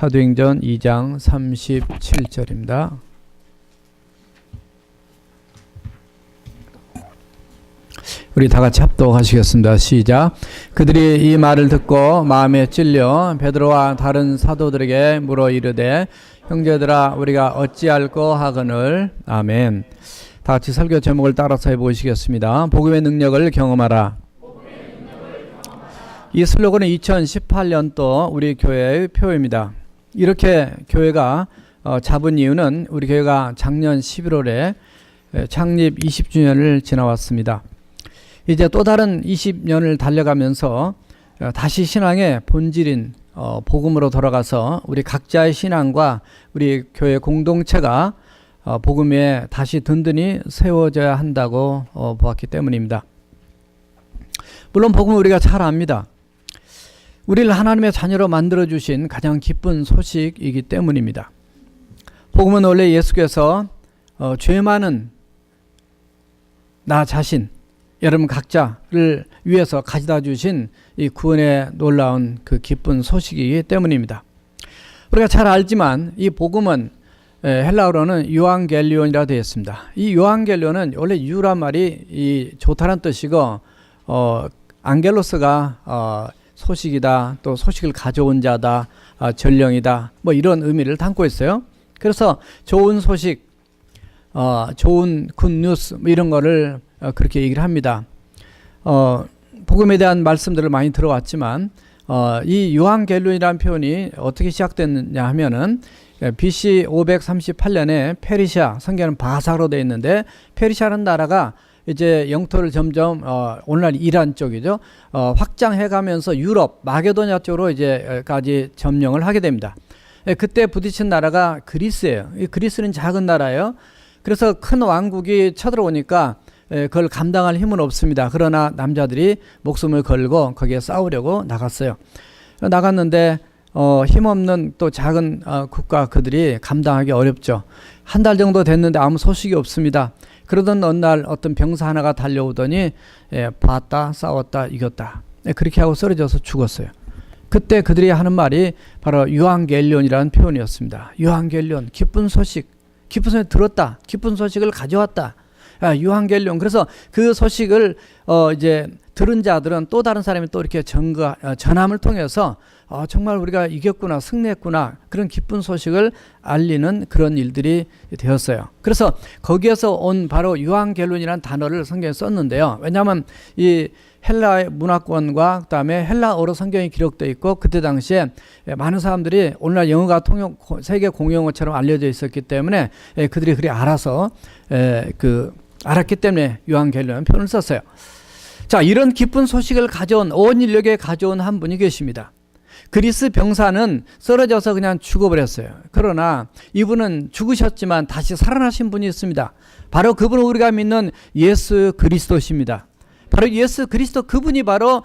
사도행전 2장 37절입니다. 우리 다 같이 합독하시겠습니다. 시작. 그들이 이 말을 듣고 마음에 찔려 베드로와 다른 사도들에게 물어 이르되 형제들아 우리가 어찌할꼬 하거늘. 아멘. 다 같이 설교 제목을 따라서 해보시겠습니다. 복음의 능력을 경험하라. 이 슬로건은 2018년도 우리 교회의 표입니다. 이렇게 교회가 잡은 이유는 우리 교회가 작년 11월에 창립 20주년을 지나왔습니다. 이제 또 다른 20년을 달려가면서 다시 신앙의 본질인 복음으로 돌아가서 우리 각자의 신앙과 우리 교회 공동체가 복음에 다시 든든히 세워져야 한다고 보았기 때문입니다. 물론 복음은 우리가 잘 압니다. 우리를 하나님의 자녀로 만들어주신 가장 기쁜 소식이기 때문입니다. 복음은 원래 예수께서 죄 많은 나 자신, 여러분 각자를 위해서 가져다 주신 이 구원의 놀라운 그 기쁜 소식이기 때문입니다. 우리가 잘 알지만 이 복음은 헬라어로는 요한겔리온이라 되어 있습니다. 이 요한겔리온은 원래 유란 말이 이 좋다는 뜻이고 안겔로스가 소식이다, 또 소식을 가져온 자다, 전령이다, 뭐 이런 의미를 담고 있어요. 그래서 좋은 소식, 좋은 굿뉴스 뭐 이런 거를 그렇게 얘기를 합니다. 복음에 대한 말씀들을 많이 들어왔지만 이 요한겔리온이라는 표현이 어떻게 시작됐느냐 하면은 BC 538년에 페르시아, 성경은 바사로 되어 있는데 페르시아라는 나라가 이제 영토를 점점 오늘날 이란 쪽이죠. 확장해 가면서 유럽, 마게도냐 쪽으로 이제까지 점령을 하게 됩니다. 그때 부딪힌 나라가 그리스예요. 이 그리스는 작은 나라예요. 그래서 큰 왕국이 쳐들어오니까 그걸 감당할 힘은 없습니다. 그러나 남자들이 목숨을 걸고 거기에 싸우려고 나갔어요. 나갔는데 힘없는 또 작은 국가 그들이 감당하기 어렵죠. 한 달 정도 됐는데 아무 소식이 없습니다. 그러던 어느 날 어떤 병사 하나가 달려오더니 봤다, 싸웠다, 이겼다. 그렇게 하고 쓰러져서 죽었어요. 그때 그들이 하는 말이 바로 요한겔리온이라는 표현이었습니다. 요한겔리온, 기쁜 소식, 기쁜 소식 들었다, 기쁜 소식을 가져왔다. 요한겔리온. 그래서 그 소식을 이제 들은 자들은 또 다른 사람이 또 이렇게 전함을 통해서 정말 우리가 이겼구나, 승리했구나, 그런 기쁜 소식을 알리는 그런 일들이 되었어요. 그래서 거기에서 온 바로 요한겔리온이라는 단어를 성경에 썼는데요. 왜냐하면 이 헬라의 문화권과 그다음에 헬라어로 성경이 기록되어 있고 그때 당시에 많은 사람들이 오늘날 영어가 세계 공용어처럼 알려져 있었기 때문에 그들이 그리 알아서 알았기 때문에 요한겔리온 표현을 썼어요. 자, 이런 기쁜 소식을 가져온 온 인류에게 가져온 한 분이 계십니다. 그리스 병사는 쓰러져서 그냥 죽어버렸어요. 그러나 이분은 죽으셨지만 다시 살아나신 분이 있습니다. 바로 그분은 우리가 믿는 예수 그리스도십니다. 바로 예수 그리스도, 그분이 바로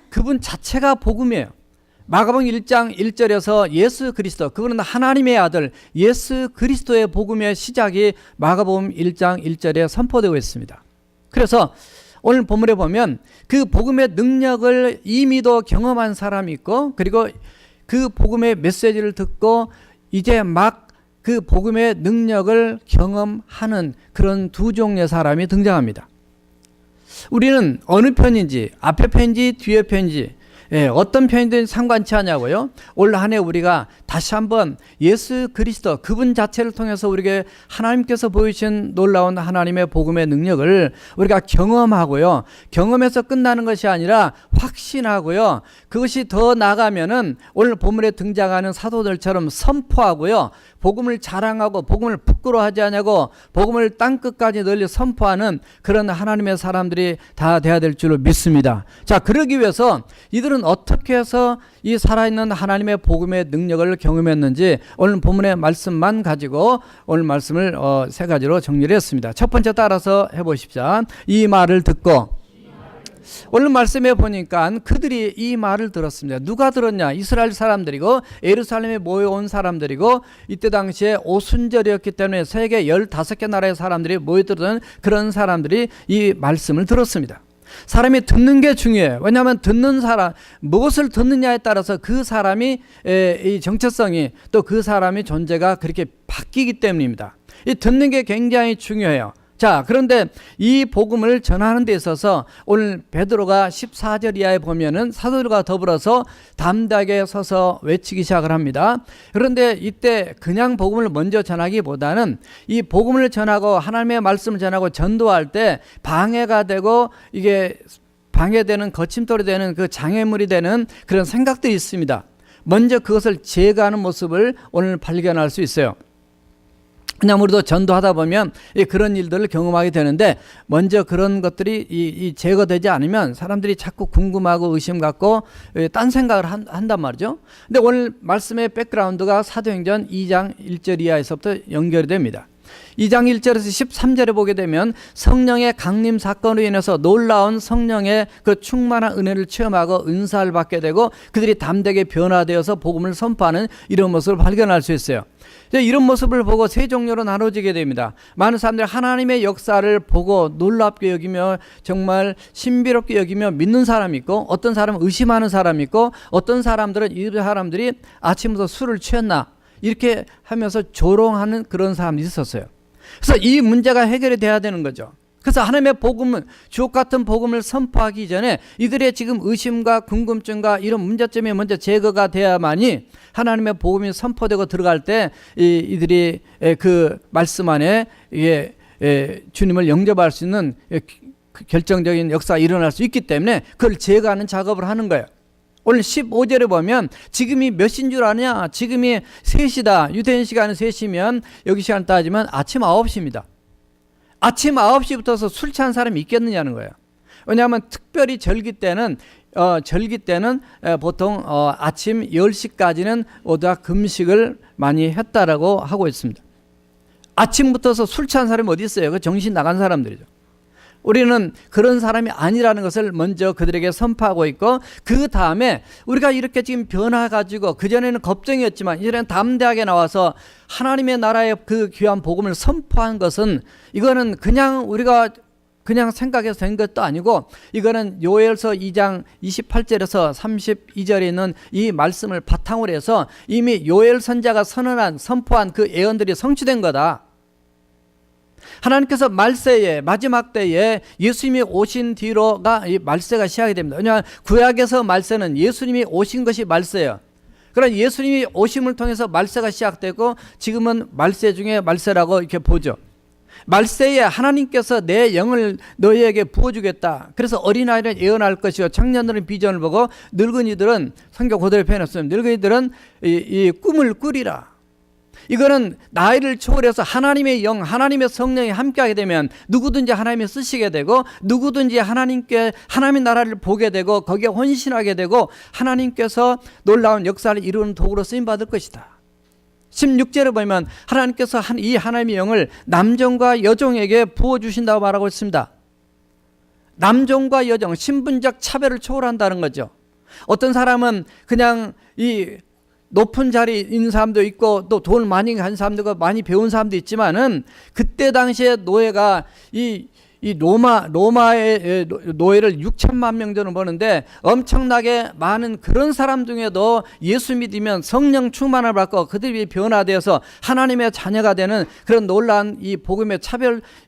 그분 자체가 복음이에요. 마가복음 1장 1절에서 예수 그리스도, 그분은 하나님의 아들 예수 그리스도의 복음의 시작이 마가복음 1장 1절에 선포되고 있습니다. 그래서 오늘 본문에 보면 그 복음의 능력을 이미도 경험한 사람이 있고, 그리고 그 복음의 메시지를 듣고 이제 막 그 복음의 능력을 경험하는 그런 두 종류의 사람이 등장합니다. 우리는 어느 편인지, 앞에 편인지 뒤에 편인지, 어떤 편이든 상관치 않냐고요. 올 한 해 우리가 다시 한번 예수 그리스도, 그분 자체를 통해서 우리에게 하나님께서 보이신 놀라운 하나님의 복음의 능력을 우리가 경험하고요. 경험해서 끝나는 것이 아니라 확신하고요. 그것이 더 나아가면은 오늘 본문에 등장하는 사도들처럼 선포하고요. 복음을 자랑하고 복음을 부끄러워하지 않냐고 복음을 땅끝까지 널리 선포하는 그런 하나님의 사람들이 다 돼야 될 줄로 믿습니다. 자, 그러기 위해서 이들은 어떻게 해서 이 살아있는 하나님의 복음의 능력을 경험했는지 오늘 본문의 말씀만 가지고 오늘 말씀을 세 가지로 정리를 했습니다. 첫 번째 따라서 해보십시오. 이 말을 듣고, 오늘 말씀에 보니까 그들이 이 말을 들었습니다. 누가 들었냐? 이스라엘 사람들이고 예루살렘에 모여온 사람들이고 이때 당시에 오순절이었기 때문에 세계 15개 나라의 사람들이 모여들던 그런 사람들이 이 말씀을 들었습니다. 사람이 듣는 게 중요해요. 왜냐하면 듣는 사람, 무엇을 듣느냐에 따라서 그 사람이 이 정체성이 또 그 사람의 존재가 그렇게 바뀌기 때문입니다. 이 듣는 게 굉장히 중요해요. 자, 그런데 이 복음을 전하는 데 있어서 오늘 베드로가 14절 이하에 보면은 사도들과 더불어서 담대하게 서서 외치기 시작을 합니다. 그런데 이때 그냥 복음을 먼저 전하기보다는 이 복음을 전하고 하나님의 말씀을 전하고 전도할 때 방해가 되고 이게 방해되는 거침돌이 되는 그 장애물이 되는 그런 생각들이 있습니다. 먼저 그것을 제거하는 모습을 오늘 발견할 수 있어요. 그냥 우리도 전도하다 보면 그런 일들을 경험하게 되는데 먼저 그런 것들이 제거되지 않으면 사람들이 자꾸 궁금하고 의심 갖고 딴 생각을 한단 말이죠. 근데 오늘 말씀의 백그라운드가 사도행전 2장 1절 이하에서부터 연결이 됩니다. 2장 1절에서 13절에 보게 되면 성령의 강림 사건으로 인해서 놀라운 성령의 그 충만한 은혜를 체험하고 은사를 받게 되고 그들이 담대하게 변화되어서 복음을 선포하는 이런 모습을 발견할 수 있어요. 이런 모습을 보고 세 종류로 나눠지게 됩니다. 많은 사람들이 하나님의 역사를 보고 놀랍게 여기며 정말 신비롭게 여기며 믿는 사람이 있고, 어떤 사람은 의심하는 사람이 있고, 어떤 사람들은 이 사람들이 아침부터 술을 취했나 이렇게 하면서 조롱하는 그런 사람들이 있었어요. 그래서 이 문제가 해결이 돼야 되는 거죠. 그래서 하나님의 복음은, 주옥 같은 복음을 선포하기 전에 이들의 지금 의심과 궁금증과 이런 문제점이 먼저 제거가 돼야만이 하나님의 복음이 선포되고 들어갈 때 이들이 그 말씀 안에 주님을 영접할 수 있는 결정적인 역사가 일어날 수 있기 때문에 그걸 제거하는 작업을 하는 거예요. 오늘 15절에 보면 지금이 몇 시인 줄 아냐? 지금이 3시다. 유대인 시간은 3시면 여기 시간 따지면 아침 9시입니다. 아침 9시부터서 술 취한 사람이 있겠느냐는 거예요. 왜냐하면 특별히 절기 때는 보통 아침 10시까지는 모두 금식을 많이 했다라고 하고 있습니다. 아침부터서 술 취한 사람이 어디 있어요? 그 정신 나간 사람들이죠. 우리는 그런 사람이 아니라는 것을 먼저 그들에게 선포하고 있고, 그 다음에 우리가 이렇게 지금 변화가지고, 그전에는 겁쟁이였지만 이제는 담대하게 나와서 하나님의 나라의 그 귀한 복음을 선포한 것은, 이거는 그냥 우리가 그냥 생각해서 된 것도 아니고, 이거는 요엘서 2장 28절에서 32절에 있는 이 말씀을 바탕으로 해서 이미 요엘 선자가 선포한 그 예언들이 성취된 거다. 하나님께서 말세에, 마지막 때에 예수님이 오신 뒤로가 이 말세가 시작이 됩니다. 왜냐하면 구약에서 말세는 예수님이 오신 것이 말세예요. 그러나 예수님이 오심을 통해서 말세가 시작되고, 지금은 말세 중에 말세라고 이렇게 보죠. 말세에 하나님께서 내 영을 너희에게 부어주겠다. 그래서 어린아이는 예언할 것이요, 청년들은 비전을 보고, 늙은이들은, 성경 그대로 표현했습니다. 늙은이들은 이 꿈을 꾸리라. 이거는 나이를 초월해서 하나님의 영, 하나님의 성령이 함께하게 되면 누구든지 하나님이 쓰시게 되고, 누구든지 하나님의 나라를 보게 되고, 거기에 헌신하게 되고, 하나님께서 놀라운 역사를 이루는 도구로 쓰임받을 것이다. 16절에 보면 하나님께서 이 하나님의 영을 남종과 여종에게 부어주신다고 말하고 있습니다. 남종과 여종, 신분적 차별을 초월한다는 거죠. 어떤 사람은 그냥 이 높은 자리에 있는 사람도 있고, 또 돈을 많이 가진 사람들과 많이 배운 사람도 있지만은, 그때 당시에 노예가 이 로마의 노예를 6천만 명 정도 보는데, 엄청나게 많은 그런 사람 중에도 예수 믿으면 성령 충만을 받고 그들이 변화되어서 하나님의 자녀가 되는 그런 놀라운 이 복음의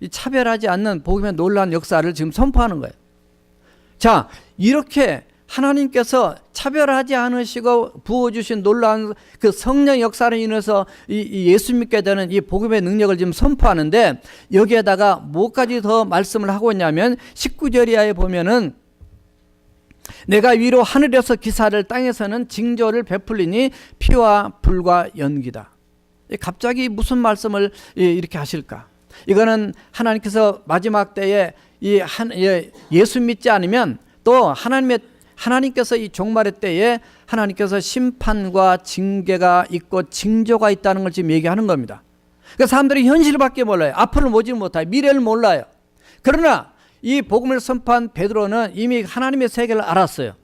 차별하지 않는 복음의 놀라운 역사를 지금 선포하는 거예요. 자, 이렇게 하나님께서 차별하지 않으시고 부어주신 놀라운 그 성령 역사를 인해서 이 예수 믿게 되는 이 복음의 능력을 지금 선포하는데, 여기에다가 뭐까지 더 말씀을 하고 있냐면 19절 이하에 보면은, 내가 위로 하늘에서 기사를 땅에서는 징조를 베풀리니 피와 불과 연기다. 갑자기 무슨 말씀을 이렇게 하실까? 이거는 하나님께서 마지막 때에 예수 믿지 않으면 또 하나님께서 이 종말의 때에 하나님께서 심판과 징계가 있고 징조가 있다는 걸 지금 얘기하는 겁니다. 그러니까 사람들이 현실밖에 몰라요. 앞을 보지 못해요. 미래를 몰라요. 그러나 이 복음을 선포한 베드로는 이미 하나님의 세계를 알았어요.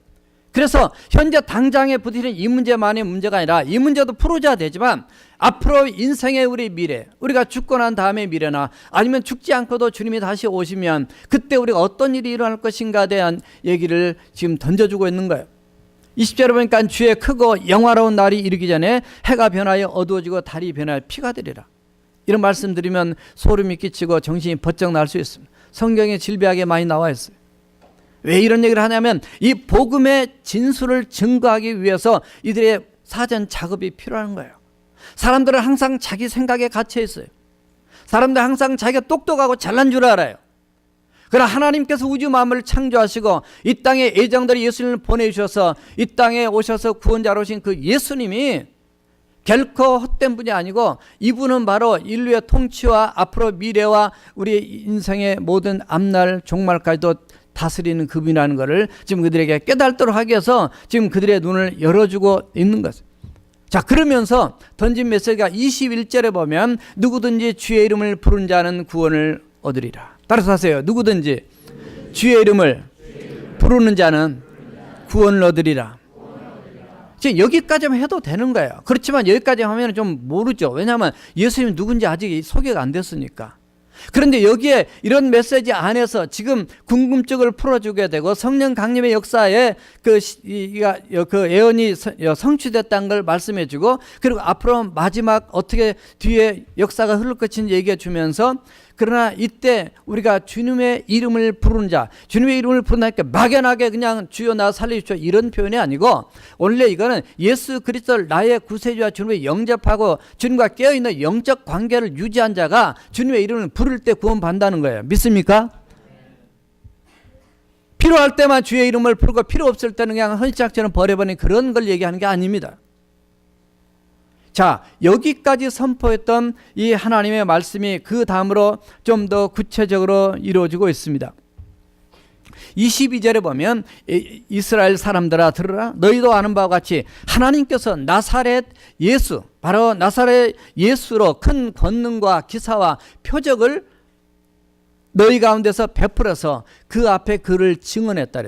그래서 현재 당장에 부딪히는 이 문제만이 문제가 아니라 이 문제도 풀어줘야 되지만 앞으로 인생의 우리 미래, 우리가 죽고 난 다음의 미래나 아니면 죽지 않고도 주님이 다시 오시면 그때 우리가 어떤 일이 일어날 것인가에 대한 얘기를 지금 던져주고 있는 거예요. 20절에 보니까 주의 크고 영화로운 날이 이르기 전에 해가 변하여 어두워지고 달이 변하여 피가 되리라. 이런 말씀 드리면 소름이 끼치고 정신이 번쩍 날 수 있습니다. 성경에 질비하게 많이 나와 있어요. 왜 이런 얘기를 하냐면 이 복음의 진술을 증거하기 위해서 이들의 사전 작업이 필요한 거예요. 사람들은 항상 자기 생각에 갇혀 있어요. 사람들은 항상 자기가 똑똑하고 잘난 줄 알아요. 그러나 하나님께서 우주 만물을 창조하시고 이 땅에 예정대로 예수님을 보내주셔서 이 땅에 오셔서 구원자로 오신 그 예수님이 결코 헛된 분이 아니고 이분은 바로 인류의 통치와 앞으로 미래와 우리의 인생의 모든 앞날 종말까지도 다스리는 그분이라는 것을 지금 그들에게 깨닫도록 하기 위해서 지금 그들의 눈을 열어주고 있는 것입니다. 자, 그러면서 던진 메시지가 21절에 보면 누구든지 주의 이름을 부른 자는 구원을 얻으리라. 따라서 하세요. 누구든지 주의 이름을 부르는 자는 구원을 얻으리라. 지금 여기까지만 해도 되는 거예요. 그렇지만 여기까지 하면 좀 모르죠. 왜냐하면 예수님이 누군지 아직 소개가 안 됐으니까. 그런데 여기에 이런 메시지 안에서 지금 궁금증을 풀어주게 되고 성령 강림의 역사에 그 예언이 성취됐다는 걸 말씀해 주고 그리고 앞으로 마지막 어떻게 뒤에 역사가 흐를 것인지 얘기해 주면서 그러나 이때 우리가 주님의 이름을 부르는 자, 주님의 이름을 부른다니까 막연하게 그냥 주여 나 살려주십시오 이런 표현이 아니고 원래 이거는 예수 그리스도를 나의 구세주와 주님을 영접하고 주님과 깨어있는 영적 관계를 유지한 자가 주님의 이름을 부를 때 구원받는다는 거예요. 믿습니까? 필요할 때만 주의 이름을 부르고 필요 없을 때는 그냥 헌시작처럼 버려버리는 그런 걸 얘기하는 게 아닙니다. 자, 여기까지 선포했던 이 하나님의 말씀이 그 다음으로 좀 더 구체적으로 이루어지고 있습니다. 22절에 보면 이스라엘 사람들아 들으라 너희도 아는 바와 같이 하나님께서 나사렛 예수 바로 나사렛 예수로 큰 권능과 기사와 표적을 너희 가운데서 베풀어서 그 앞에 그를 증언했다.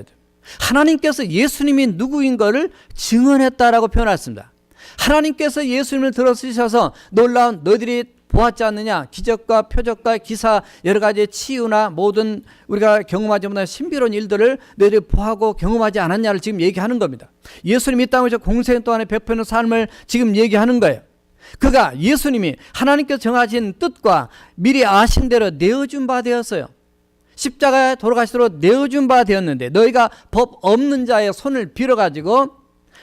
하나님께서 예수님이 누구인 것을 증언했다라고 표현했습니다. 하나님께서 예수님을 들어쓰셔서 놀라운 너희들이 보았지 않느냐 기적과 표적과 기사 여러 가지 치유나 모든 우리가 경험하지 못한 신비로운 일들을 너희들이 보하고 경험하지 않았냐를 지금 얘기하는 겁니다. 예수님이 이 땅에서 공생 동안에 베푸는 삶을 지금 얘기하는 거예요. 그가 예수님이 하나님께서 정하신 뜻과 미리 아신 대로 내어준 바 되었어요. 십자가에 돌아가시도록 내어준 바 되었는데 너희가 법 없는 자의 손을 빌어가지고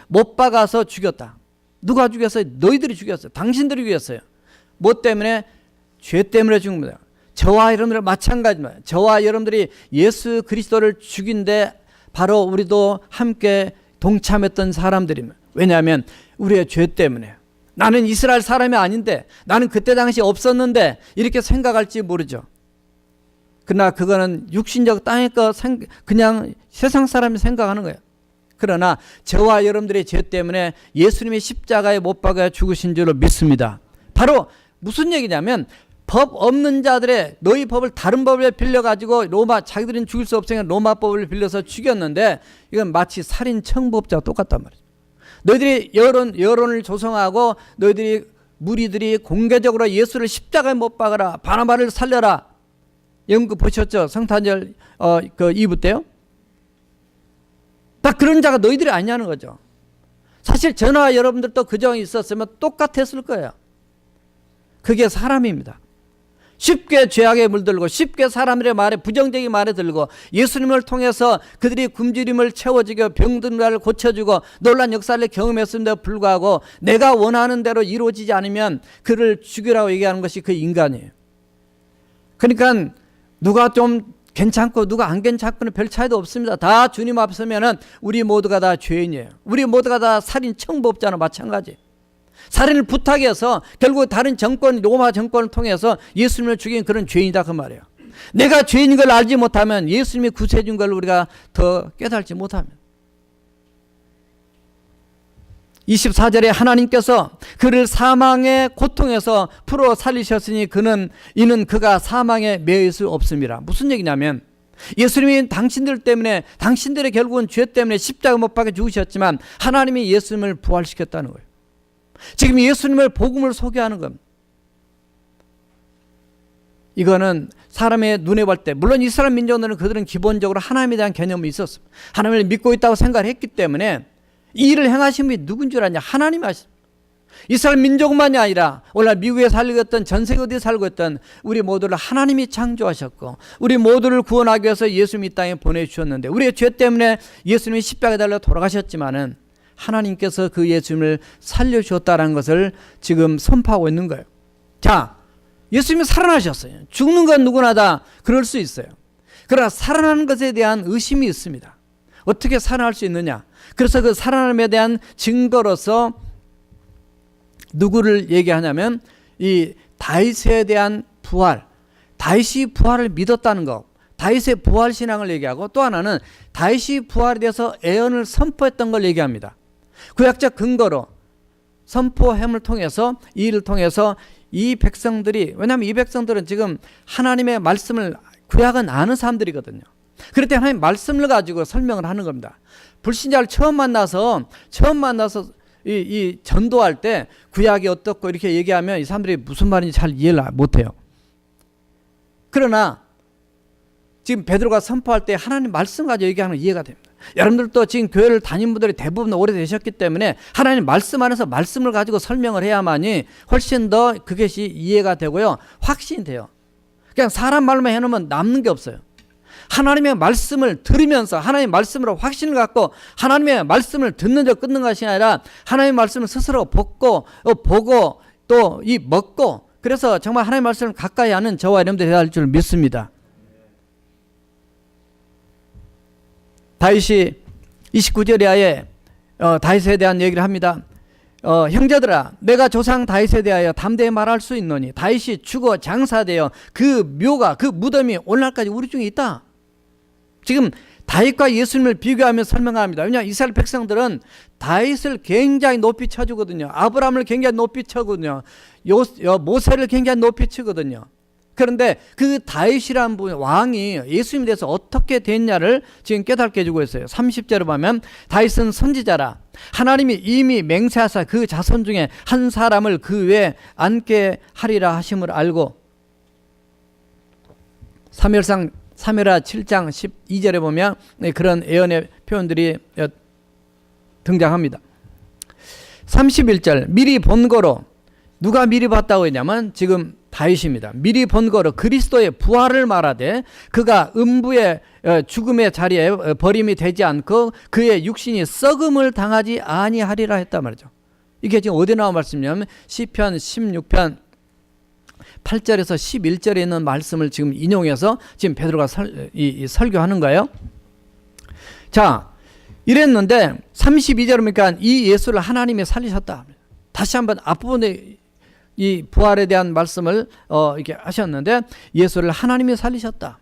못 박아서 죽였다. 누가 죽였어요? 너희들이 죽였어요. 당신들이 죽였어요. 뭐 때문에? 죄 때문에 죽은 거다. 저와 여러분들 마찬가지입니다. 저와 여러분들이 예수 그리스도를 죽인데 바로 우리도 함께 동참했던 사람들입니다. 왜냐하면 우리의 죄 때문에 나는 이스라엘 사람이 아닌데 나는 그때 당시 없었는데 이렇게 생각할지 모르죠. 그러나 그거는 육신적 땅의 거 그냥 세상 사람이 생각하는 거예요. 그러나 저와 여러분들의 죄 때문에 예수님이 십자가에 못 박아 죽으신 줄로 믿습니다. 바로 무슨 얘기냐면 법 없는 자들의 너희 법을 다른 법을 빌려가지고 자기들은 죽일 수 없으니까 로마 법을 빌려서 죽였는데 이건 마치 살인 청부업자와 똑같단 말이죠. 너희들이 여론을 조성하고 너희들이 무리들이 공개적으로 예수를 십자가에 못 박아라 바나바를 살려라 연극 보셨죠? 성탄절 그 2부 때요. 딱 그런 자가 너희들이 아니냐는 거죠. 사실 저나 여러분들도 그 정이 있었으면 똑같았을 거예요. 그게 사람입니다. 쉽게 죄악에 물들고 쉽게 사람들의 말에 부정적인 말에 들고 예수님을 통해서 그들이 굶주림을 채워주고 병든 자를 고쳐주고 놀란 역사를 경험했음에도 불구하고 내가 원하는 대로 이루어지지 않으면 그를 죽이라고 얘기하는 것이 그 인간이에요. 그러니까 누가 좀 괜찮고 누가 안 괜찮고는 별 차이도 없습니다. 다 주님 앞서면은 우리 모두가 다 죄인이에요. 우리 모두가 다 살인 청부업자나 마찬가지. 살인을 부탁해서 결국 다른 정권 로마 정권을 통해서 예수님을 죽인 그런 죄인이다 그 말이에요. 내가 죄인인 걸 알지 못하면 예수님이 구세주인 걸 우리가 더 깨달지 못하면 24절에 하나님께서 그를 사망의 고통에서 풀어 살리셨으니 이는 그가 사망에 매일 수 없습니다. 무슨 얘기냐면 예수님이 당신들 때문에, 당신들의 결국은 죄 때문에 십자가 못 박혀 죽으셨지만 하나님이 예수님을 부활시켰다는 거예요. 지금 예수님을 복음을 소개하는 겁니다. 이거는 사람의 눈에 볼 때, 물론 이스라엘 민족들은 그들은 기본적으로 하나님에 대한 개념이 있었습니다. 하나님을 믿고 있다고 생각을 했기 때문에 이 일을 행하신 분이 누군 줄 아냐? 하나님 하십니다. 이스라엘 민족만이 아니라 오늘 미국에 살고 있던, 전 세계 어디에 살고 있던 우리 모두를 하나님이 창조하셨고 우리 모두를 구원하기 위해서 예수님이 이 땅에 보내주셨는데, 우리의 죄 때문에 예수님이 십자가에 달려 돌아가셨지만은 하나님께서 그 예수님을 살려주셨다는 것을 지금 선포하고 있는 거예요. 자, 예수님이 살아나셨어요. 죽는 건 누구나 다 그럴 수 있어요. 그러나 살아나는 것에 대한 의심이 있습니다. 어떻게 살아날 수 있느냐? 그래서 그 살아남에 대한 증거로서 누구를 얘기하냐면 이 다윗에 대한 부활, 다윗이 부활을 믿었다는 것, 다윗의 부활 신앙을 얘기하고, 또 하나는 다윗이 부활에 대해서 예언을 선포했던 걸 얘기합니다. 구약적 근거로 선포햄을 통해서, 이 일을 통해서 이 백성들이, 왜냐하면 이 백성들은 지금 하나님의 말씀을, 구약은 아는 사람들이거든요. 그럴 때 하나님 말씀을 가지고 설명을 하는 겁니다. 불신자를 처음 만나서 이 전도할 때 구약이 어떻고 이렇게 얘기하면 이 사람들이 무슨 말인지 잘 이해를 못해요. 그러나 지금 베드로가 선포할 때 하나님 말씀 가지고 얘기하는 건 이해가 됩니다. 여러분들도 지금 교회를 다닌 분들이 대부분 오래되셨기 때문에 하나님 말씀 안에서 말씀을 가지고 설명을 해야만이 훨씬 더 그것이 이해가 되고요, 확신이 돼요. 그냥 사람 말만 해놓으면 남는 게 없어요. 하나님의 말씀을 들으면서 하나님의 말씀으로 확신을 갖고 하나님의 말씀을 듣는 데 끊는 것이 아니라 하나님의 말씀을 스스로 보고 또 이 먹고, 그래서 정말 하나님의 말씀을 가까이 하는 저와 여러분들이 해야 할 줄 믿습니다. 다윗이 29절 이하에 다윗에 대한 얘기를 합니다. 형제들아, 내가 조상 다윗에 대하여 담대히 말할 수 있노니 다윗이 죽어 장사되어 그 묘가, 그 무덤이 오늘날까지 우리 중에 있다. 지금 다윗과 예수님을 비교하며 설명합니다. 왜냐하면 이스라엘 백성들은 다윗을 굉장히 높이 쳐주거든요. 아브라함을 굉장히 높이 쳐거든요. 모세를 굉장히 높이 치거든요. 그런데 그 다윗이라는 분, 왕이 예수님에 대해서 어떻게 됐냐를 지금 깨닫게 해주고 있어요. 30절에 보면 다윗은 선지자라 하나님이 이미 맹세하사 그 자손 중에 한 사람을 그 외에 앉게 하리라 하심을 알고, 사무엘하 7장 12절에 보면 그런 예언의 표현들이 등장합니다. 31절, 미리 본 거로, 누가 미리 봤다고 했냐면 지금 다윗입니다. 미리 본 거로 그리스도의 부활을 말하되 그가 음부의 죽음의 자리에 버림이 되지 않고 그의 육신이 썩음을 당하지 아니하리라 했단 말이죠. 이게 지금 어디 나온 말씀이냐면 시편 16편 8절에서 11절에 있는 말씀을 지금 인용해서 지금 베드로가 설교하는 거예요. 자, 이랬는데 32절에 보니까 이 예수를 하나님이 살리셨다. 다시 한번 앞부분에 이 부활에 대한 말씀을 이렇게 하셨는데 예수를 하나님이 살리셨다.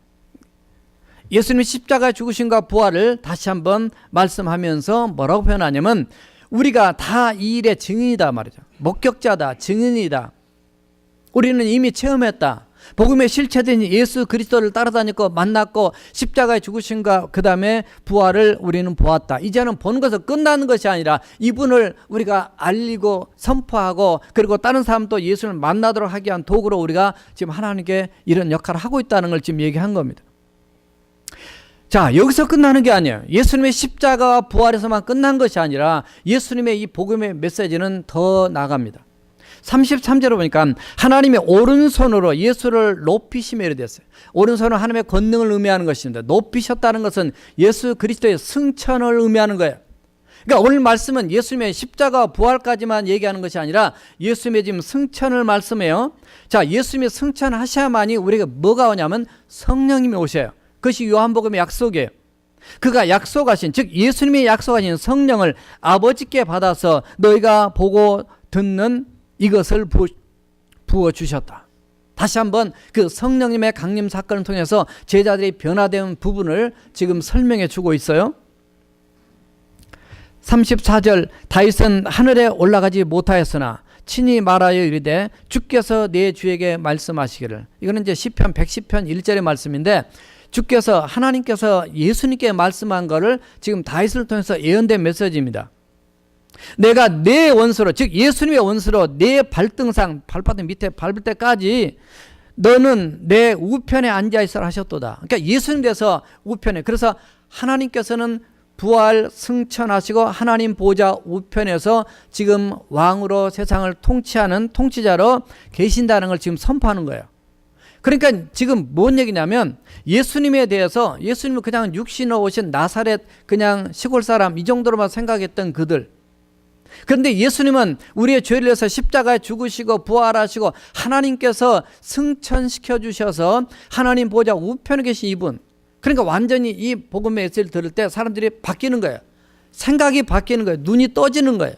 예수님이 십자가에 죽으신과 부활을 다시 한번 말씀하면서 뭐라고 표현하냐면 우리가 다 이 일의 증인이다 말이죠. 목격자다, 증인이다. 우리는 이미 체험했다. 복음의 실체된 예수 그리스도를 따라다녔고 만났고 십자가에 죽으신가 그 다음에 부활을 우리는 보았다. 이제는 보는 것은 끝나는 것이 아니라 이분을 우리가 알리고 선포하고 그리고 다른 사람도 예수를 만나도록 하기 위한 도구로 우리가 지금 하나님께 이런 역할을 하고 있다는 걸 지금 얘기한 겁니다. 자, 여기서 끝나는 게 아니에요. 예수님의 십자가와 부활에서만 끝난 것이 아니라 예수님의 이 복음의 메시지는 더 나갑니다. 33절을 보니까 하나님의 오른손으로 예수를 높이심에 이르렀어요. 오른손은 하나님의 권능을 의미하는 것입니다. 높이셨다는 것은 예수 그리스도의 승천을 의미하는 거예요. 그러니까 오늘 말씀은 예수님의 십자가 부활까지만 얘기하는 것이 아니라 예수님의 지금 승천을 말씀해요. 자, 예수님이 승천하셔야만이 우리가 뭐가 오냐면 성령님이 오셔요. 그것이 요한복음의 약속이에요. 그가 약속하신, 즉 예수님이 약속하신 성령을 아버지께 받아서 너희가 보고 듣는 이것을 부어주셨다. 다시 한번 그 성령님의 강림 사건을 통해서 제자들이 변화된 부분을 지금 설명해 주고 있어요. 34절, 다윗은 하늘에 올라가지 못하였으나 친히 말하여 이르되 주께서 내 주에게 말씀하시기를. 이거는 이제 시편 110편 1절의 말씀인데 주께서 하나님께서 예수님께 말씀한 거를 지금 다윗을 통해서 예언된 메시지입니다. 내가 내 원수로, 즉 예수님의 원수로 내 발등상, 발바닥 밑에 밟을 때까지 너는 내 우편에 앉아 있으라 하셨도다. 그러니까 예수님 돼서 우편에, 그래서 하나님께서는 부활 승천하시고 하나님 보좌 우편에서 지금 왕으로 세상을 통치하는 통치자로 계신다는 걸 지금 선포하는 거예요. 그러니까 지금 뭔 얘기냐면 예수님에 대해서, 예수님은 그냥 육신으로 오신 나사렛 그냥 시골 사람 이 정도로만 생각했던 그들, 그런데 예수님은 우리의 죄를 위해서 십자가에 죽으시고 부활하시고 하나님께서 승천시켜 주셔서 하나님 보좌 우편에 계신 이분, 그러니까 완전히 이 복음의 메시지를 들을 때 사람들이 바뀌는 거예요. 생각이 바뀌는 거예요. 눈이 떠지는 거예요.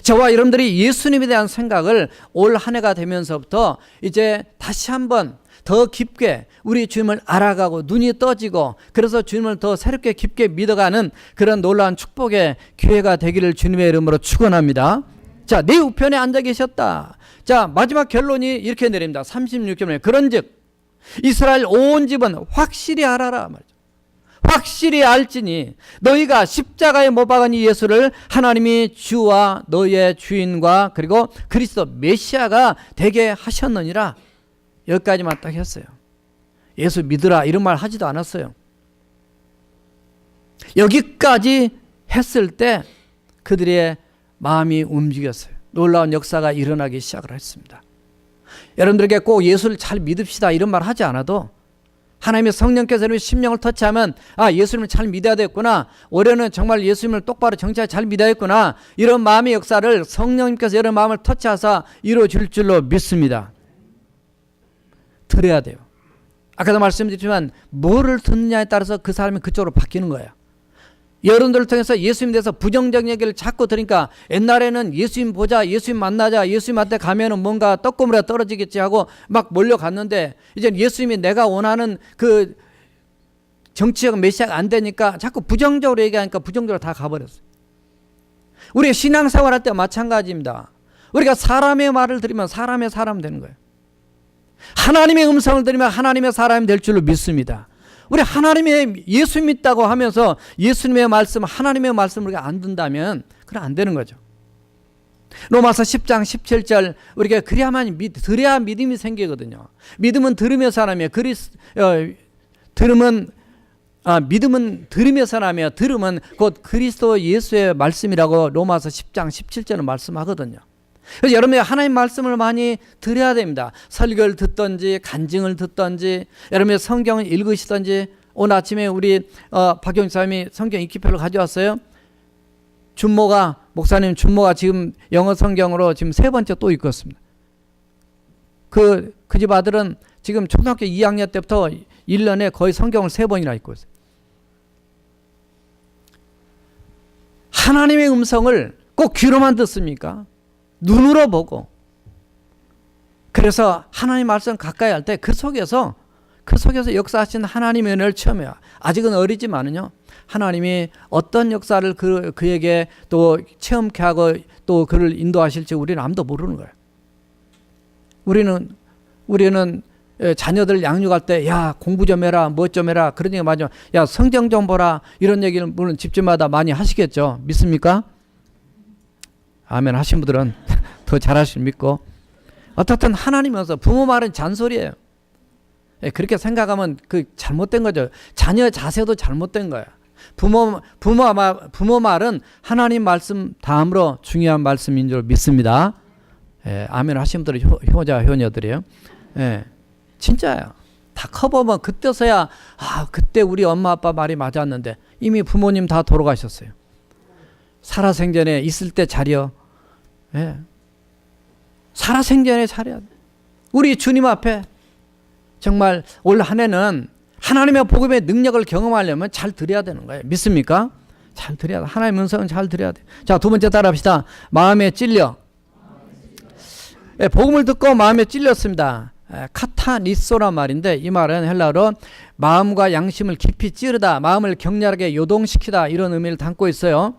저와 여러분들이 예수님에 대한 생각을 올 한 해가 되면서부터 이제 다시 한번 더 깊게 우리 주님을 알아가고 눈이 떠지고, 그래서 주님을 더 새롭게 깊게 믿어가는 그런 놀라운 축복의 기회가 되기를 주님의 이름으로 축원합니다. 자, 내 우편에 앉아 계셨다. 자, 마지막 결론이 이렇게 내립니다. 36절에 그런즉 이스라엘 온 집은 확실히 알아라 말이죠. 확실히 알지니 너희가 십자가에 못 박은 이 예수를 하나님이 주와 너희의 주인과 그리고 그리스도 메시아가 되게 하셨느니라. 여기까지만 딱 했어요. 예수 믿으라 이런 말 하지도 않았어요. 여기까지 했을 때 그들의 마음이 움직였어요. 놀라운 역사가 일어나기 시작을 했습니다. 여러분들에게 꼭 예수를 잘 믿읍시다 이런 말 하지 않아도 하나님의 성령께서 여러분의 심령을 터치하면 아, 예수님을 잘 믿어야 되겠구나, 올해는 정말 예수님을 똑바로 정체하게 잘 믿어야겠구나, 이런 마음의 역사를 성령님께서 여러분 마음을 터치하사 이루어질 줄로 믿습니다. 들어야 돼요. 아까도 말씀드렸지만 뭐를 듣느냐에 따라서 그 사람이 그쪽으로 바뀌는 거예요. 여러분들을 통해서 예수님에 대해서 부정적인 얘기를 자꾸 들으니까 옛날에는 예수님 보자, 예수님 만나자, 예수님한테 가면은 뭔가 떡고물에 떨어지겠지 하고 막 몰려갔는데 이제 예수님이 내가 원하는 그 정치적 메시아가 안 되니까 자꾸 부정적으로 얘기하니까 부정적으로 다 가버렸어요. 우리가 신앙생활할 때 마찬가지입니다. 우리가 사람의 말을 들으면 사람의 사람 되는 거예요. 하나님의 음성을 들으면 하나님의 사람이 될 줄로 믿습니다. 우리 하나님의 예수 믿다고 하면서 예수님의 말씀, 하나님의 말씀을 우리가 안 듣는다면 그건 안 되는 거죠. 로마서 10장 17절 우리가 그래야만 들어야 믿음이 생기거든요. 믿음은 들으면서 하나며 믿음은 들으면서 하나며 들음은 곧 그리스도 예수의 말씀이라고 로마서 10장 17절은 말씀하거든요. 그래서 여러분이 하나님 말씀을 많이 들어야 됩니다. 설교를 듣든지 간증을 듣든지 여러분이 성경을 읽으시든지. 오늘 아침에 우리 박경희 사람이 성경 읽기표를 가져왔어요. 목사님 준모가 지금 영어 성경으로 지금 3번째 또 읽었습니다. 그 집 아들은 지금 초등학교 2학년 때부터 1년에 거의 성경을 3번이나 읽고 있어요. 하나님의 음성을 꼭 귀로만 듣습니까? 눈으로 보고. 그래서 하나님 말씀 가까이 할 때 그 속에서 역사하신 하나님의 은혜를 체험해요. 아직은 어리지만은요, 하나님이 어떤 역사를 그에게 또 체험케 하고 또 그를 인도하실지 우리는 아무도 모르는 거예요. 우리는 자녀들 양육할 때 야 공부 좀 해라, 뭐 좀 해라 그런 얘기 많이, 야 성경 좀 보라 이런 얘기를 물론 집집마다 많이 하시겠죠. 믿습니까? 아멘 하신 분들은 더 잘하실 믿고. 어떻든 하나님이면서 부모 말은 잔소리예요. 그렇게 생각하면 그 잘못된 거죠. 자녀 자세도 잘못된 거예요. 부모 말은 하나님 말씀 다음으로 중요한 말씀인 줄 믿습니다. 아멘 하신 분들은 효자 효녀들이에요. 진짜예요. 다 커보면 그때서야 그때 우리 엄마 아빠 말이 맞았는데 이미 부모님 다 돌아가셨어요. 살아생전에 있을 때 자려. 살아생전에 차려야 돼. 우리 주님 앞에 정말 올 한 해는 하나님의 복음의 능력을 경험하려면 잘 들어야 되는 거예요. 믿습니까? 잘 들어야 돼. 하나님의 음성은 잘 들어야 돼. 자, 두 번째 따라합시다. 마음에 찔려. 복음을 듣고 마음에 찔렸습니다. 카타니소란 말인데 이 말은 헬라어로 마음과 양심을 깊이 찌르다, 마음을 격렬하게 요동시키다 이런 의미를 담고 있어요.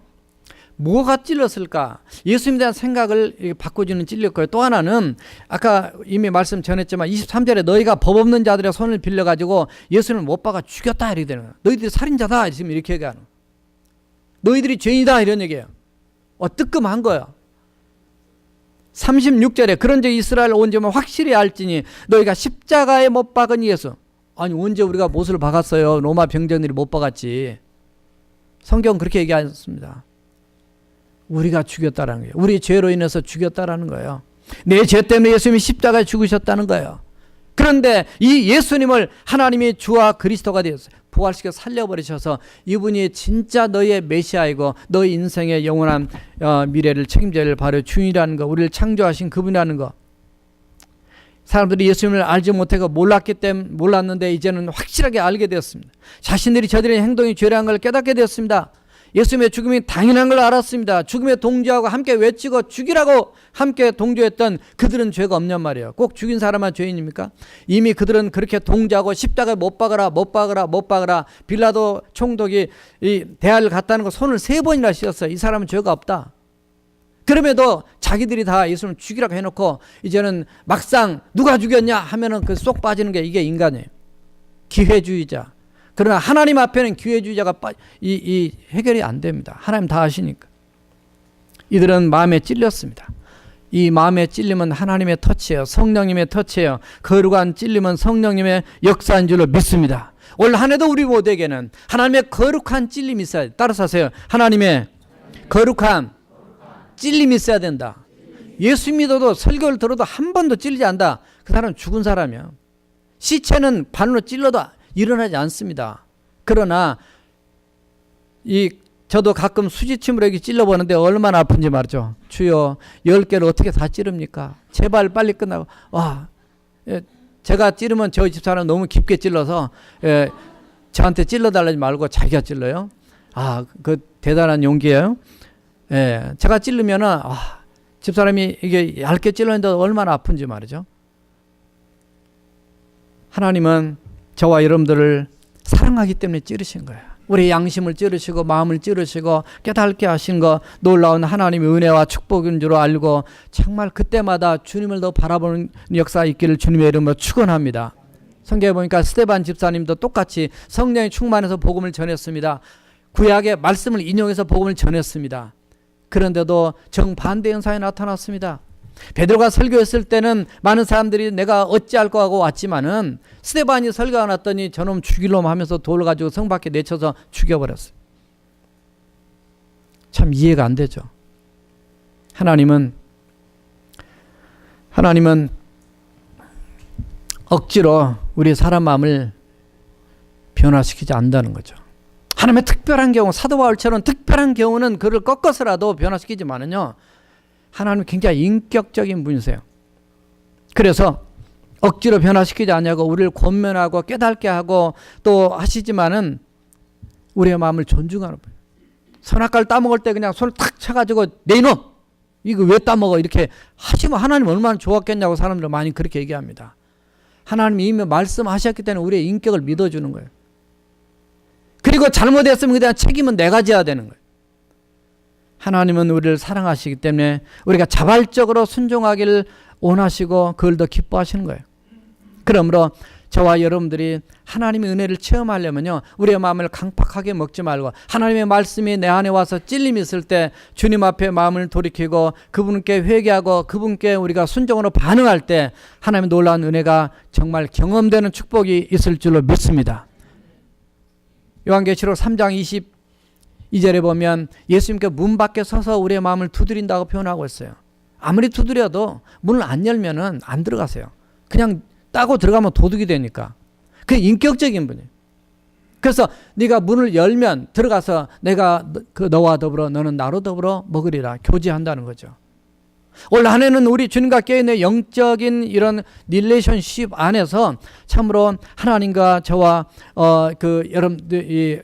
뭐가 찔렀을까? 예수님에 대한 생각을 바꿔주는 찔렸고요. 또 하나는 아까 이미 말씀 전했지만 23절에 너희가 법 없는 자들의 손을 빌려가지고 예수님을 못 박아 죽였다 이렇게 되는 거예요. 너희들이 살인자다 지금 이렇게 얘기하는 거예요. 너희들이 죄인이다 이런 얘기예요. 뜨끔한 거예요. 36절에 그런즉 이스라엘 온 점을 확실히 알지니 너희가 십자가에 못 박은 예수. 아니 언제 우리가 못을 박았어요? 로마 병정들이 못 박았지. 성경 그렇게 얘기하셨습니다. 우리가 죽였다라는 거예요. 우리 죄로 인해서 죽였다라는 거예요. 내 죄 때문에 예수님이 십자가에 죽으셨다는 거예요. 그런데 이 예수님을 하나님이 주와 그리스도가 되었어요. 부활시켜 살려버리셔서 이분이 진짜 너희의 메시아이고 너희 인생의 영원한 미래를 책임질 바로 주인이라는 거, 우리를 창조하신 그분이라는 거. 사람들이 예수님을 알지 못하고 몰랐는데 이제는 확실하게 알게 되었습니다. 자신들이 저지른 행동이 죄라는 걸 깨닫게 되었습니다. 예수님의 죽음이 당연한 걸 알았습니다. 죽음에 동조하고 함께 외치고 죽이라고 함께 동조했던 그들은 죄가 없냔 말이에요. 꼭 죽인 사람만 죄인입니까? 이미 그들은 그렇게 동조하고 십자가에 못 박으라 빌라도 총독이 이 대화를 갔다는 거 손을 3번이나 씌었어요. 이 사람은 죄가 없다. 그럼에도 자기들이 다 예수님을 죽이라고 해놓고 이제는 막상 누가 죽였냐 하면은 그 쏙 빠지는 게 이게 인간이에요. 기회주의자. 그러나 하나님 앞에는 기회주의자가 이 해결이 안 됩니다. 하나님 다 아시니까. 이들은 마음에 찔렸습니다. 이 마음에 찔림은 하나님의 터치예요. 성령님의 터치예요. 거룩한 찔림은 성령님의 역사인 줄로 믿습니다. 올 한 해도 우리 모두에게는 하나님의 거룩한 찔림이 있어야 돼요. 따라서 하세요. 하나님의 거룩한 찔림이 있어야 된다. 예수 믿어도 설교를 들어도 한 번도 찔리지 않는다. 그 사람은 죽은 사람이야. 시체는 반으로 찔러도 일어나지 않습니다. 그러나 저도 가끔 수지침으로 여기 찔러보는데 얼마나 아픈지 말이죠. 주여 10개를 어떻게 다 찌릅니까? 제발 빨리 끝나고. 제가 찌르면 저희 집사람 너무 깊게 찔러서 저한테 찔러달라지 말고 자기가 찔러요. 그 대단한 용기예요. 제가 찔르면은 집사람이 이게 얇게 찔렀는데 얼마나 아픈지 말이죠. 하나님은 저와 여러분들을 사랑하기 때문에 찌르신 거예요. 우리의 양심을 찌르시고 마음을 찌르시고 깨닫게 하신 거 놀라운 하나님의 은혜와 축복인 줄 알고 정말 그때마다 주님을 더 바라보는 역사 있기를 주님의 이름으로 축원합니다. 성경에 보니까 스데반 집사님도 똑같이 성령이 충만해서 복음을 전했습니다. 구약의 말씀을 인용해서 복음을 전했습니다. 그런데도 정반대 현상이 나타났습니다. 베드로가 설교했을 때는 많은 사람들이 내가 어찌할까 하고 왔지만은 스데반이 설교가 났더니 저놈 죽일 놈 하면서 돌 가지고 성 밖에 내쳐서 죽여버렸어요. 참 이해가 안 되죠. 하나님은 억지로 우리 사람 마음을 변화시키지 않는다는 거죠. 하나님의 특별한 경우, 사도 바울처럼 특별한 경우는 그를 꺾어서라도 변화시키지만은요, 하나님은 굉장히 인격적인 분이세요. 그래서 억지로 변화시키지 않냐고 우리를 권면하고 깨닫게 하고 또 하시지만은 우리의 마음을 존중하는 분이에요. 선악과를 따먹을 때 그냥 손을 탁 쳐가지고 내 이놈 이거 왜 따먹어 이렇게 하시면 하나님 얼마나 좋았겠냐고 사람들은 많이 그렇게 얘기합니다. 하나님이 이미 말씀하셨기 때문에 우리의 인격을 믿어주는 거예요. 그리고 잘못했으면 그에 대한 책임은 내가 져야 되는 거예요. 하나님은 우리를 사랑하시기 때문에 우리가 자발적으로 순종하기를 원하시고 그걸 더 기뻐하시는 거예요. 그러므로 저와 여러분들이 하나님의 은혜를 체험하려면요, 우리의 마음을 강팍하게 먹지 말고 하나님의 말씀이 내 안에 와서 찔림이 있을 때 주님 앞에 마음을 돌이키고 그분께 회개하고 그분께 우리가 순종으로 반응할 때 하나님의 놀라운 은혜가 정말 경험되는 축복이 있을 줄로 믿습니다. 요한계시록 3장 22절에 보면 예수님께 문 밖에 서서 우리의 마음을 두드린다고 표현하고 있어요. 아무리 두드려도 문을 안 열면은 안 들어가세요. 그냥 따고 들어가면 도둑이 되니까. 그 인격적인 분이에요. 그래서 네가 문을 열면 들어가서 내가 너와 더불어 너는 나로 더불어 먹으리라 교제한다는 거죠. 올 한 해는 우리 주님과 깨어있는 영적인 이런 릴레이션십 안에서 참으로 하나님과 저와 여러분들의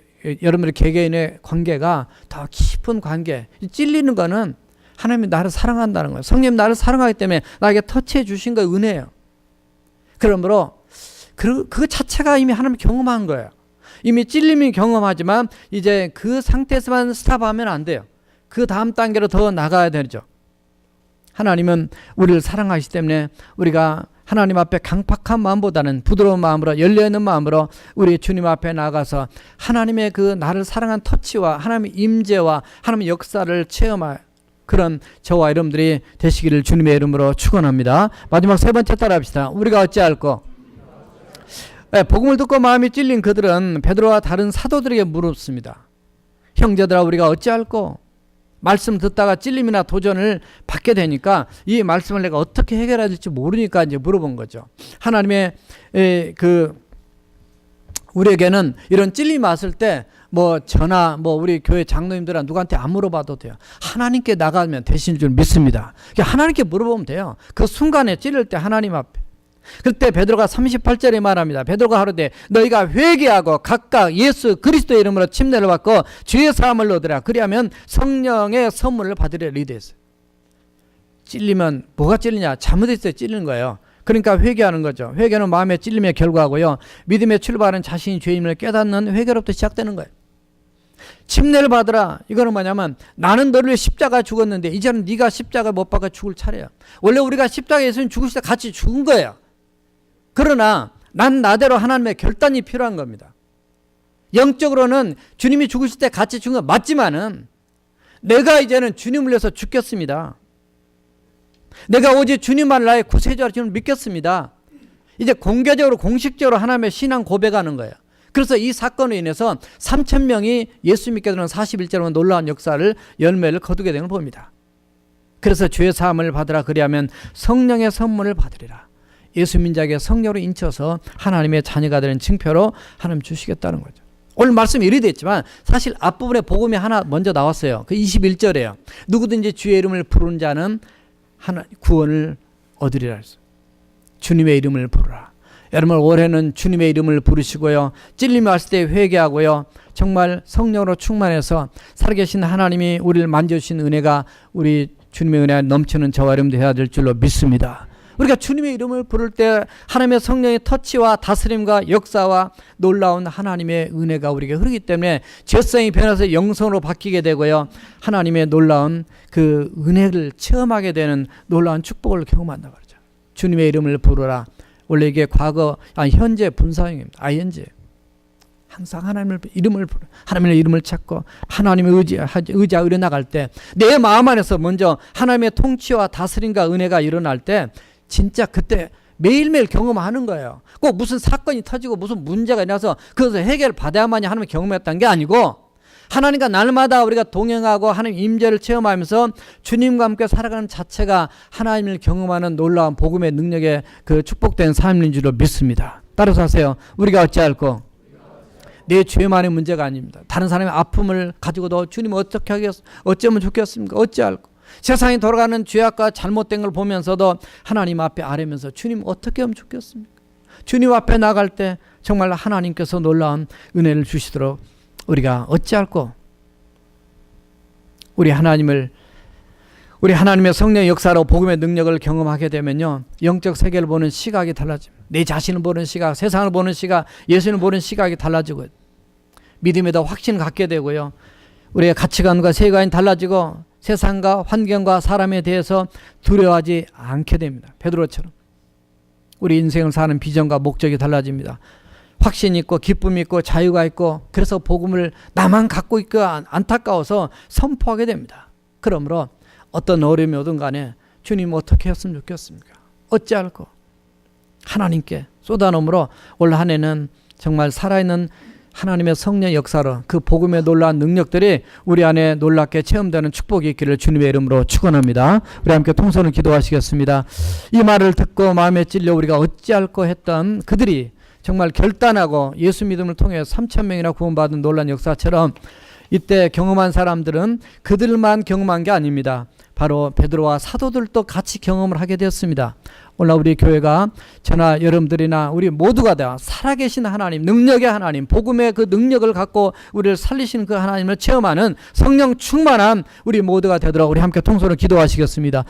개개인의 관계가 더 깊은 관계. 찔리는 거는 하나님이 나를 사랑한다는 거예요. 성령님 나를 사랑하기 때문에 나에게 터치해 주신 거예요. 은혜예요. 그러므로 그 자체가 이미 하나님 경험한 거예요. 이미 찔림이 경험하지만 이제 그 상태에서만 스탑하면 안 돼요. 그 다음 단계로 더 나가야 되죠. 하나님은 우리를 사랑하시기 때문에 우리가 하나님 앞에 강팍한 마음보다는 부드러운 마음으로 열려있는 마음으로 우리 주님 앞에 나가서 하나님의 그 나를 사랑한 터치와 하나님의 임재와 하나님의 역사를 체험할 그런 저와 여러분들이 되시기를 주님의 이름으로 축원합니다. 마지막 세 번째 따라합시다. 우리가 어찌할꼬? 복음을 듣고 마음이 찔린 그들은 베드로와 다른 사도들에게 물었습니다. 형제들아, 우리가 어찌할꼬? 말씀 듣다가 찔림이나 도전을 받게 되니까 이 말씀을 내가 어떻게 해결해야 될지 모르니까 이제 물어본 거죠. 하나님의 우리에게는 이런 찔림이 왔을 때 저나 우리 교회 장로님들은 누구한테 안 물어봐도 돼요. 하나님께 나가면 되실 줄 믿습니다. 하나님께 물어보면 돼요. 그 순간에 찔릴 때 하나님 앞에. 그때 베드로가 38절에 말합니다. 베드로가 하루되 너희가 회개하고 각각 예수 그리스도의 이름으로 침례를 받고 주의 사함을 얻으라. 그리하면 성령의 선물을 받으리라 리드했어요. 찔리면 뭐가 찔리냐? 잘못했을 때 찔리는 거예요. 그러니까 회개하는 거죠. 회개는 마음의 찔림의 결과고요. 믿음의 출발은 자신이 죄인임을 깨닫는 회개로부터 시작되는 거예요. 침례를 받으라. 이거는 뭐냐면 나는 너를 위해 십자가 죽었는데 이제는 네가 십자가 못 박아 죽을 차례야. 원래 우리가 십자가에 예수님 죽으실 때 같이 죽은 거예요. 그러나 난 나대로 하나님의 결단이 필요한 겁니다. 영적으로는 주님이 죽으실 때 같이 죽은 건 맞지만은 내가 이제는 주님을 위해서 죽겠습니다. 내가 오직 주님만 나의 구세주라 주님을 믿겠습니다. 이제 공개적으로 공식적으로 하나님의 신앙 고백하는 거예요. 그래서 이 사건으로 인해서 3,000명이 예수 믿게 되는 41절로 놀라운 역사를 열매를 거두게 되는 걸 봅니다. 그래서 죄 사함을 받으라. 그리하면 성령의 선물을 받으리라. 예수 민자에게 성령으로 인쳐서 하나님의 자녀가 되는 징표로 하나님 주시겠다는 거죠. 오늘 말씀이 이리 됐지만 사실 앞부분에 복음이 하나 먼저 나왔어요. 그 21절에요. 누구든지 주의 이름을 부르는 자는 구원을 얻으리라 했어요. 주님의 이름을 부르라. 여러분 올해는 주님의 이름을 부르시고요. 찔림이 왔을 때 회개하고요. 정말 성령으로 충만해서 살아계신 하나님이 우리를 만져주신 은혜가 우리 주님의 은혜가 넘치는 저와 여러분들 해야 될 줄로 믿습니다. 우리가 주님의 이름을 부를 때 하나님의 성령의 터치와 다스림과 역사와 놀라운 하나님의 은혜가 우리에게 흐르기 때문에 죄성이 변해서 영성으로 바뀌게 되고요. 하나님의 놀라운 그 은혜를 체험하게 되는 놀라운 축복을 경험한다 그러죠. 주님의 이름을 부르라. 원래 이게 현재 분사형입니다. 현재. 항상 하나님의 이름을 부르, 하나님의 이름을 찾고 하나님의 의지하 나갈 때 내 마음 안에서 먼저 하나님의 통치와 다스림과 은혜가 일어날 때 진짜 그때 매일매일 경험하는 거예요. 꼭 무슨 사건이 터지고 무슨 문제가 일어나서 그것을 해결을 받아야만이 하나님을 경험했다는 게 아니고 하나님과 날마다 우리가 동행하고 하나님 임재를 체험하면서 주님과 함께 살아가는 자체가 하나님을 경험하는 놀라운 복음의 능력의 그 축복된 삶인 줄로 믿습니다. 따라서 하세요. 우리가 어찌할꼬? 내 죄만의 문제가 아닙니다. 다른 사람의 아픔을 가지고도 주님 어쩌면 좋겠습니까? 어찌할꼬? 세상이 돌아가는 죄악과 잘못된 걸 보면서도 하나님 앞에 아뢰면서 주님 어떻게 하면 좋겠습니까? 주님 앞에 나갈 때 정말 하나님께서 놀라운 은혜를 주시도록 우리가 어찌할꼬? 우리 하나님의 성령의 역사로 복음의 능력을 경험하게 되면요. 영적 세계를 보는 시각이 달라집니다. 내 자신을 보는 시각, 세상을 보는 시각, 예수님을 보는 시각이 달라지고 믿음에 더 확신을 갖게 되고요. 우리의 가치관과 세계관이 달라지고 세상과 환경과 사람에 대해서 두려워하지 않게 됩니다. 베드로처럼. 우리 인생을 사는 비전과 목적이 달라집니다. 확신이 있고 기쁨이 있고 자유가 있고 그래서 복음을 나만 갖고 있고 안타까워서 선포하게 됩니다. 그러므로 어떤 어려움이 오든 간에 주님 어떻게 했으면 좋겠습니까? 어찌할꼬? 하나님께 쏟아놓으므로 올 한 해는 정말 살아있는 하나님의 성령 역사로 그 복음의 놀라운 능력들이 우리 안에 놀랍게 체험되는 축복이 있기를 주님의 이름으로 축원합니다. 우리 함께 통성을 기도하시겠습니다. 이 말을 듣고 마음에 찔려 우리가 어찌할꼬 했던 그들이 정말 결단하고 예수 믿음을 통해 3,000명이나 구원받은 놀라운 역사처럼 이때 경험한 사람들은 그들만 경험한 게 아닙니다. 바로 베드로와 사도들도 같이 경험을 하게 되었습니다. 오늘 우리 교회가 저나 여러분들이나 우리 모두가 다 살아계신 하나님, 능력의 하나님, 복음의 그 능력을 갖고 우리를 살리시는 그 하나님을 체험하는 성령 충만한 우리 모두가 되도록 우리 함께 통성으로 기도하시겠습니다.